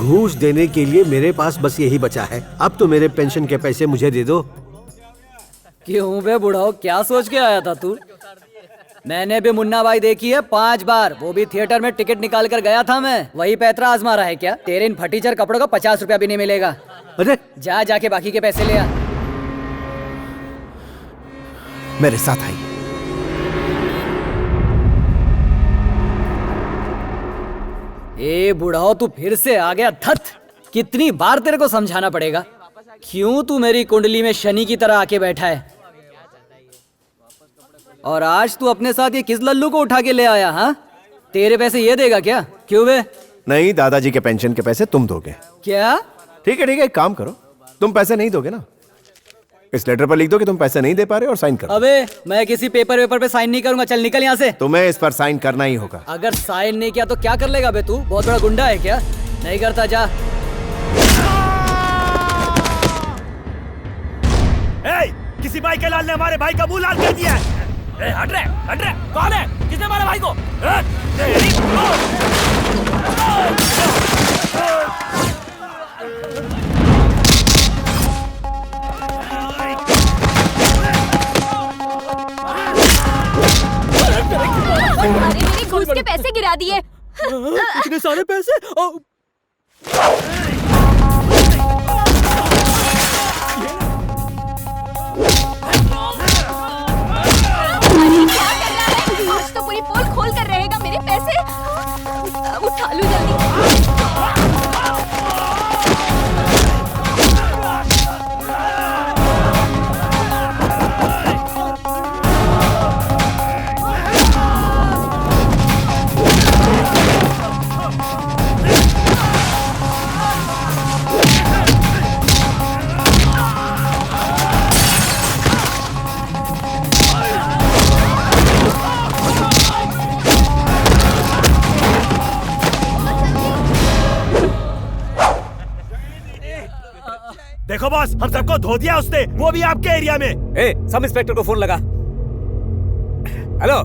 घूस देने के लिए मेरे पास बस यही बचा है। अब तो मेरे पेंशन के पैसे मुझे दे दो। क्यों बे बुढ़ाओ, क्या सोच के आया था तू? मैंने भी मुन्ना भाई देखी है 5 बार, वो भी थिएटर में टिकट निकाल कर गया था मैं। वही पैतरा आजमा रहा है क्या? तेरे इन फटीचर कपड़ों का 50 रुपया भी नहीं मिलेगा। अरे जाके बाकी के पैसे ले आ। मेरे साथ आई। ए बुढ़ाओ, तू फिर से आ गया। धत, कितनी बार तेरे को समझाना पड़ेगा? क्यों तू मेरी कुंडली में शनि की तरह आके बैठा है? और आज तू अपने साथ ये किस लल्लू को उठा के ले आया? हाँ, तेरे पैसे ये देगा क्या? क्यों बे? नहीं, दादाजी के पेंशन के पैसे तुम दोगे। क्या? ठीक है, एक काम करो, तुम पैसे नहीं दोगे ना, इस लेटर पर लिख दो कि तुम पैसे नहीं दे पा रहे और साइन कर दो। अबे मैं किसी पेपर पे साइन नहीं करूंगा। चल निकल यहाँ से। तुम्हें इस पर साइन करना ही होगा। अगर साइन नहीं किया तो क्या कर लेगा बे तू? बहुत बड़ा गुंडा है क्या? नहीं करता, जा। किसी भाई के लाल ने हमारे भाई का मुंह लाल कर दिया है। हट रे, कौन है? किसने मारा भाई को? मेरे घूस के पैसे गिरा दिए। इतने सारे पैसे? आज तो पूरी पोल खोल कर रहेगा मेरे पैसे। उठा लूं जल्दी। देखो बॉस, हम सबको धो दिया उसने, वो भी आपके एरिया में। सब इंस्पेक्टर को फोन लगा। हेलो,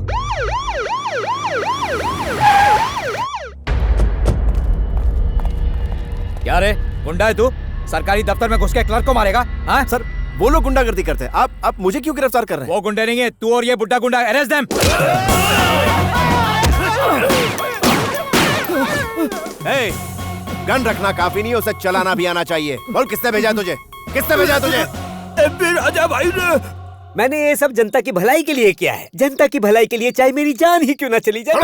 क्या रे गुंडा है तू? सरकारी दफ्तर में घुस के क्लर्क को मारेगा? हाँ सर, वो लोग गुंडागर्दी करते हैं, आप मुझे क्यों गिरफ्तार कर रहे हैं? वो गुंडे नहीं है, तू और ये बुड्ढा गुंडा। Arrest them. गन रखना काफी नहीं, उसे चलाना भी आना चाहिए। बोल, किसने भेजा तुझे? किसने भेजा तुझे? राजा भाई ने। मैंने ये सब जनता की भलाई के लिए किया है। जनता की भलाई के लिए चाहे मेरी जान ही क्यों ना चली जाए,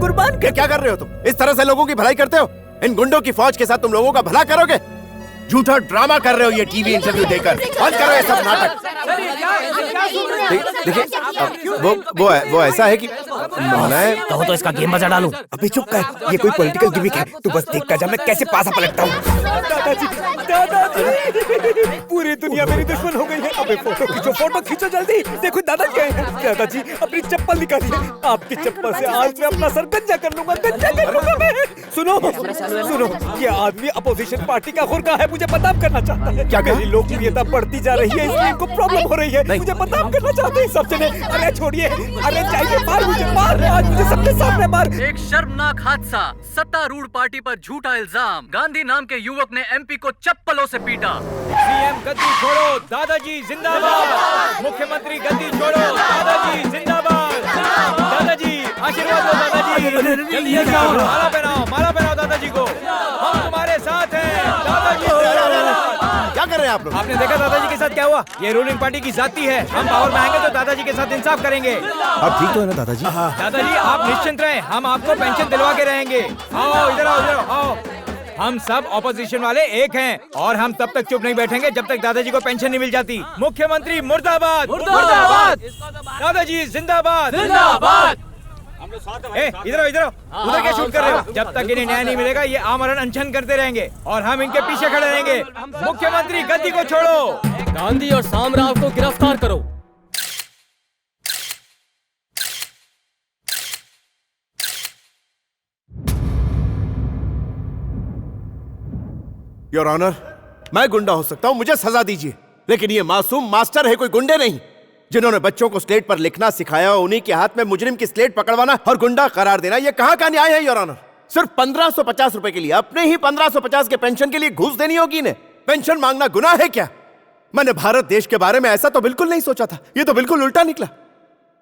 कुर्बान कर। क्या कर रहे हो तुम? इस तरह से लोगों की भलाई करते हो? इन गुंडों की फौज के साथ तुम लोगों का भला करोगे? झूठा ड्रामा कर रहे हो ये टीवी इंटरव्यू देकर। बंद करो ये सब नाटक। देखिए, वो ऐसा है कि मैं कहो तो इसका गेम बजा डालूं। अभी चुप कर, ये कोई पॉलिटिकल गिमिक है। तू बस देखता जा मैं कैसे पासा पलटता हूँ। दादाजी, पूरी दुनिया मेरी दुश्मन हो गई है। अबे फोटो खींचो जल्दी। देखो दादा क्या है। दादाजी अपनी चप्पल निकालिए। आपकी चप्पल से आज मैं अपना सर गंजा कर लूंगा मैं। सुनो, ये आदमी अपोजिशन पार्टी का खुरका है। मुझे बदनाम करना चाहता है। क्या मेरी लोकप्रियता बढ़ती जा रही है, इसलिए इनको प्रॉब्लम हो रही है। मुझे बदनाम करना चाहते हैं सब जने। अरे छोड़िए, अरे चाहिए मार मुझे, मार आज मुझे सबके सामने मार। एक शर्मनाक हादसा, सत्तारूढ़ पार्टी पर झूठा इल्जाम। गांधी नाम के युवक ने एमपी को चप्पलों से पीटा। सीएम गद्दी छोड़ो, दादाजी जिंदाबाद। मुख्यमंत्री गद्दी छोड़ो, दादाजी जिंदाबाद। दादाजी आशीर्वाद दो, दादाजी माला पहनाओ दादाजी को। हम तुम्हारे साथ हैं दादाजी। क्या कर रहे हैं आप लोग? आपने देखा दादाजी के साथ क्या हुआ? ये रूलिंग पार्टी की जाती है। हम पावर में आएंगे तो दादाजी के साथ इंसाफ करेंगे। अब ठीक तो है ना दादाजी? दादाजी आप निश्चिंत रहें, हम आपको पेंशन दिलवा के रहेंगे। आओ इधर आओ। हम सब ऑपोजिशन वाले एक हैं और हम तब तक चुप नहीं बैठेंगे जब तक दादाजी को पेंशन नहीं मिल जाती। मुख्यमंत्री मुर्दाबाद, मुर्दाबाद। दादाजी जिंदाबाद, जिंदाबाद। इधर आओ, उधर क्या शूट कर रहे हो? जब तक इन्हें न्याय नहीं मिलेगा ये आमरण अनशन करते रहेंगे और हम इनके पीछे खड़े रहेंगे। मुख्यमंत्री गद्दी को छोड़ो। गांधी और सामराव को गिरफ्तार करो। योर ऑनर, मैं गुंडा हो सकता हूं, मुझे सजा दीजिए, लेकिन ये मासूम मास्टर है, कोई गुंडे नहीं। जिन्होंने बच्चों को स्लेट पर लिखना सिखाया, उन्हीं के हाथ में मुजरिम की स्लेट पकड़वाना और गुंडा करार देना, ये कहां का न्याय है योर ऑनर? सिर्फ 1550 रुपए के लिए, अपने ही 1550 के पेंशन के लिए घूस देनी होगी इन्हें। पेंशन मांगना गुनाह है क्या? मैंने भारत देश के बारे में ऐसा तो बिल्कुल नहीं सोचा था, ये तो बिल्कुल उल्टा निकला।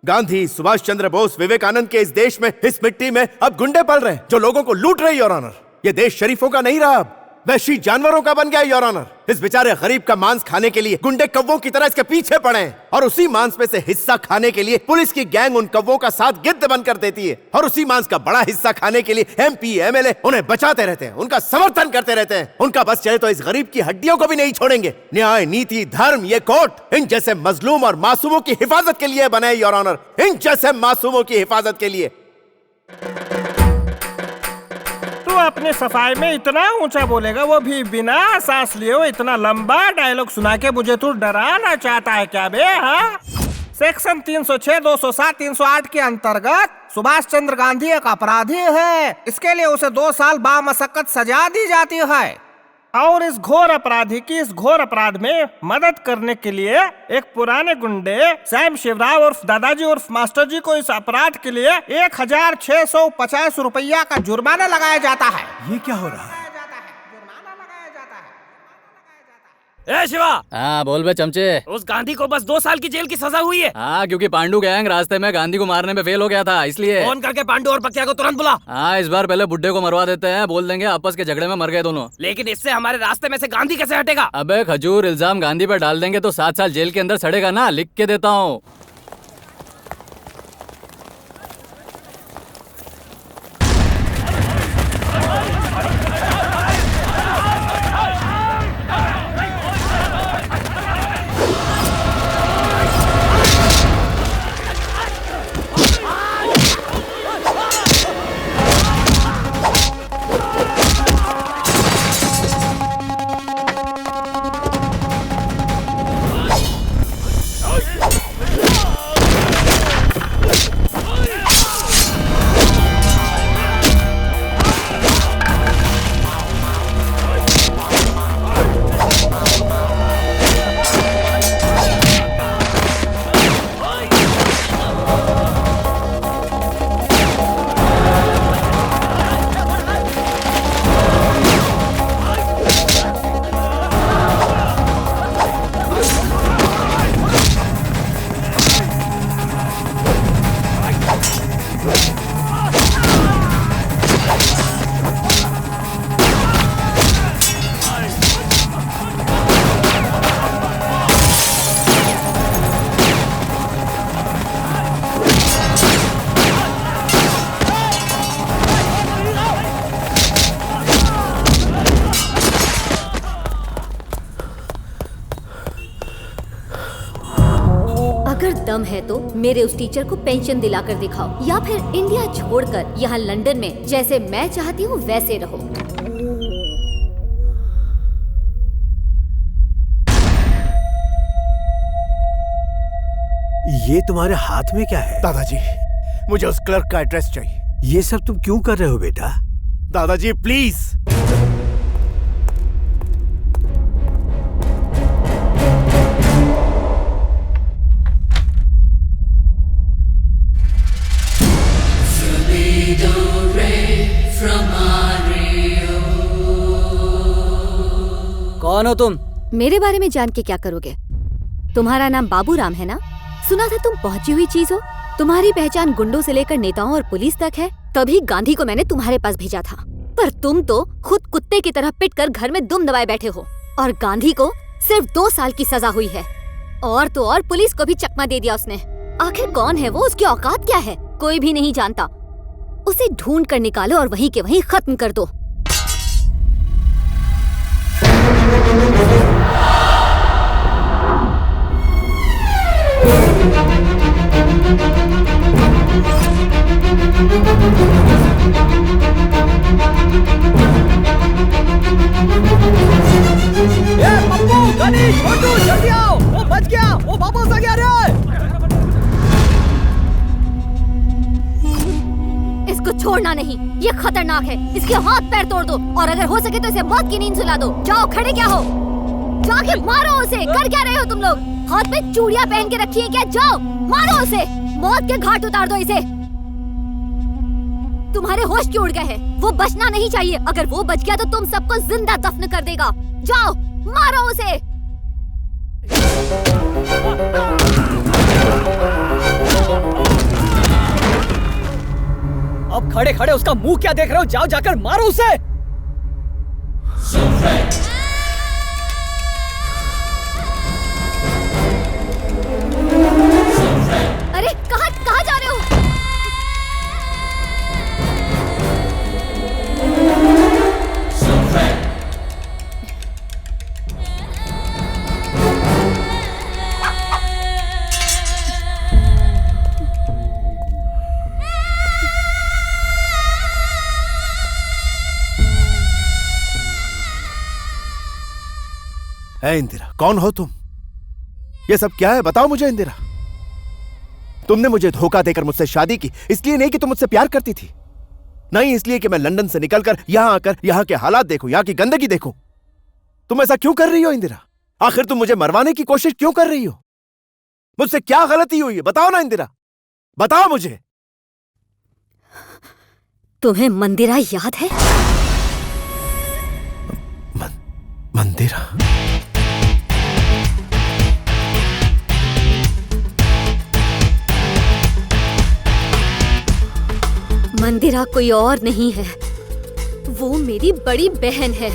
गांधी, सुभाष चंद्र बोस, विवेकानंद के इस देश में, इस मिट्टी में अब गुंडे पल रहे हैं जो लोगों को लूट रहे हैं, योर ऑनर। ये देश शरीफों का नहीं रहा, अब वहशी जानवरों का बन गया, योर ऑनर। इस बेचारे गरीब का मांस खाने के लिए गुंडे कौवों की तरह इसके पीछे पड़े हैं, और उसी मांस में से हिस्सा खाने के लिए पुलिस की गैंग उन कौवों का साथ गिद्ध बनकर देती है, और उसी मांस का बड़ा हिस्सा खाने के लिए MP, MLA उन्हें बचाते रहते हैं, उनका समर्थन करते रहते हैं। उनका बस चले तो इस गरीब की हड्डियों को भी नहीं छोड़ेंगे। न्याय, नीति, धर्म, ये कोर्ट इन जैसे मजलूम और मासूमों की हिफाजत के लिए बने, योर ऑनर, इन जैसे मासूमों की हिफाजत के लिए। तू अपनी सफाई में इतना ऊंचा बोलेगा, वो भी बिना सांस लिए हुए इतना लंबा डायलॉग सुना के मुझे तू डराना चाहता है क्या बे? हाँ, सेक्शन 306, 207, 308 के अंतर्गत सुभाष चंद्र गांधी एक अपराधी है। इसके लिए उसे 2 साल बामशक्कत सजा दी जाती है, और इस घोर अपराधी की इस घोर अपराध में मदद करने के लिए एक पुराने गुंडे सैम शिवराव उर्फ दादाजी उर्फ मास्टर जी को इस अपराध के लिए 1650 रुपया का जुर्माना लगाया जाता है। ये क्या हो रहा है? ए शिवा, हाँ बोल बे चमचे। उस गांधी को बस 2 साल की जेल की सजा हुई है। हाँ, क्योंकि पांडु गैंग रास्ते में गांधी को मारने में फेल हो गया था, इसलिए। फोन करके पांडु और बकिया को तुरंत बुला। हाँ, इस बार पहले बुड्ढे को मरवा देते हैं, बोल देंगे आपस के झगड़े में मर गए दोनों। लेकिन इससे हमारे रास्ते में से गांधी कैसे हटेगा? अबे खजूर, इल्जाम गांधी पर डाल देंगे तो 7 साल जेल के अंदर सड़ेगा ना, लिख के देता हूँ। दम है तो मेरे उस टीचर को पेंशन दिलाकर दिखाओ, या फिर इंडिया छोड़कर यहाँ लंदन में जैसे मैं चाहती हूँ वैसे रहो। ये तुम्हारे हाथ में क्या है? दादाजी, मुझे उस क्लर्क का एड्रेस चाहिए। ये सब तुम क्यों कर रहे हो बेटा? दादाजी प्लीज। कौन हो तुम? मेरे बारे में जान के क्या करोगे? तुम्हारा नाम बाबू राम है ना? सुना था तुम पहुंची हुई चीज हो। तुम्हारी पहचान गुंडों से लेकर नेताओं और पुलिस तक है, तभी गांधी को मैंने तुम्हारे पास भेजा था। पर तुम तो खुद कुत्ते की तरह पिट कर घर में दुम दबाए बैठे हो, और गांधी को सिर्फ 2 साल की सजा हुई है। और तो और पुलिस को भी चकमा दे दिया उसने। आखिर कौन है वो? उसकी औकात क्या है? कोई भी नहीं जानता। उसे ढूंढ कर निकालो और वहीं के वहीं खत्म कर दो। पप्पू, गणेश, छोटू, जल्दी आओ, वो बच गया, वो वापस आ गया रे। इसको छोड़ना नहीं, ये खतरनाक है। इसके हाथ पैर तोड़ दो, और अगर हो सके तो इसे मौत की नींद सुला दो। जाओ, खड़े क्या हो? जाके मारो उसे। कर क्या रहे हो तुम लोग? हाथ में चूड़ियां पहन के रखी है क्या? जाओ मारो उसे, मौत के घाट उतार दो इसे। तुम्हारे होश क्यों उड़ गए हैं? वो बचना नहीं चाहिए। अगर वो बच गया तो तुम सबको जिंदा दफन कर देगा। जाओ मारो उसे। अब खड़े खड़े उसका मुंह क्या देख रहे हो? जाओ जाकर मारो उसे। अरे कहाँ जा रहे हो? है इंदिरा, कौन हो तुम? ये सब क्या है? बताओ मुझे इंदिरा। तुमने मुझे धोखा देकर मुझसे शादी की, इसलिए नहीं कि तुम मुझसे प्यार करती थी, नहीं इसलिए कि मैं लंदन से निकलकर यहां आकर यहां के हालात देखूं, यहां की गंदगी देखूं। तुम ऐसा क्यों कर रही हो इंदिरा? आखिर तुम मुझे मरवाने की कोशिश क्यों कर रही हो? मुझसे क्या गलती हुई है? बताओ ना इंदिरा, बताओ मुझे। तुम्हें मंदिरा याद है? मंदिरा? मंदिरा कोई और नहीं है, वो मेरी बड़ी बहन है।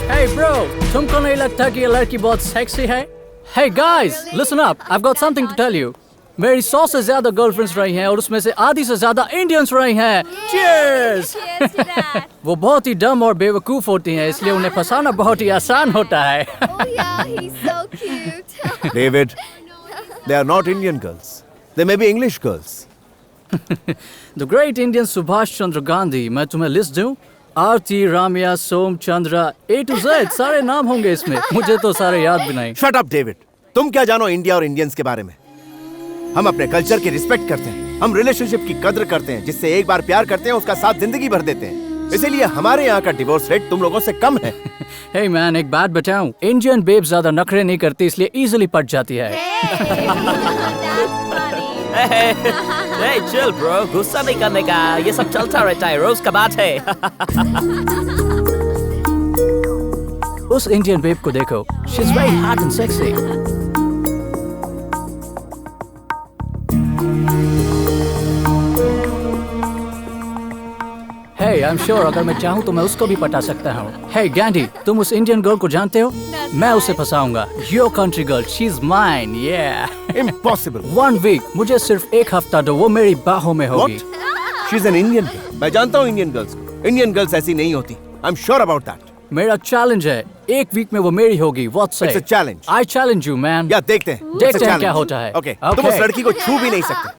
Hey bro, तुमको नहीं लगता कि ये लड़की बहुत सेक्सी है? Hey guys, listen up, I've got something to tell you. मेरी 100 से ज्यादा गर्लफ्रेंड्स रही हैं और उसमें से आधी से ज्यादा इंडियंस रही हैं। Cheers! वो बहुत ही डम और बेवकूफ होती हैं, इसलिए उन्हें फंसाना बहुत ही आसान होता है। Oh yeah, he's so cute. David, they are not Indian girls. They may be English girls. The great Indian Subhash Chandra Gandhi, मैं तुम्हें लिस्ट दूं? आरती, रामिया, सोम चंद्रा, A to Z सारे नाम होंगे इसमें। मुझे तो सारे याद भी नहीं। Shut up, David. तुम क्या जानो इंडिया और इंडियंस के बारे में? हम अपने कल्चर की रिस्पेक्ट करते हैं, हम रिलेशनशिप की कद्र करते हैं, जिससे एक बार प्यार करते हैं उसका साथ जिंदगी भर देते हैं। इसीलिए हमारे यहाँ का डिवोर्स रेट तुम लोगों से कम है। Hey man, एक बात बताऊं, इंडियन बेब ज्यादा नखरे नहीं करती, इसलिए इजीली पट जाती है। Hey, chill bro, गुस्सा नहीं करने का, ये सब चलता रहता है, रोज का बात है। उस इंडियन बेब को देखो, she's very hot and sexy. Hey, I'm sure अगर मैं चाहूँ तो मैं उसको भी पटा सकता हूँ। Hey गैंडी, तुम उस इंडियन गर्ल को जानते हो? मैं उसे फंसाऊंगा। Your country girl, she's mine, yeah. Impossible. 1 week, मुझे सिर्फ 1 हफ्ता दो, वो मेरी बाहों में होगी। What? She's an Indian girl. मैं जानता हूँ इंडियन गर्ल्स को। इंडियन गर्ल्स ऐसी नहीं होती। I'm sure about that. मेरा चैलेंज है, 1 वीक में वो मेरी होगी। What say? It's a challenge. I challenge you, man. या देखते हैं। देखते हैं क्या होता है। Okay. तुम उस लड़की को छू भी नहीं सकते।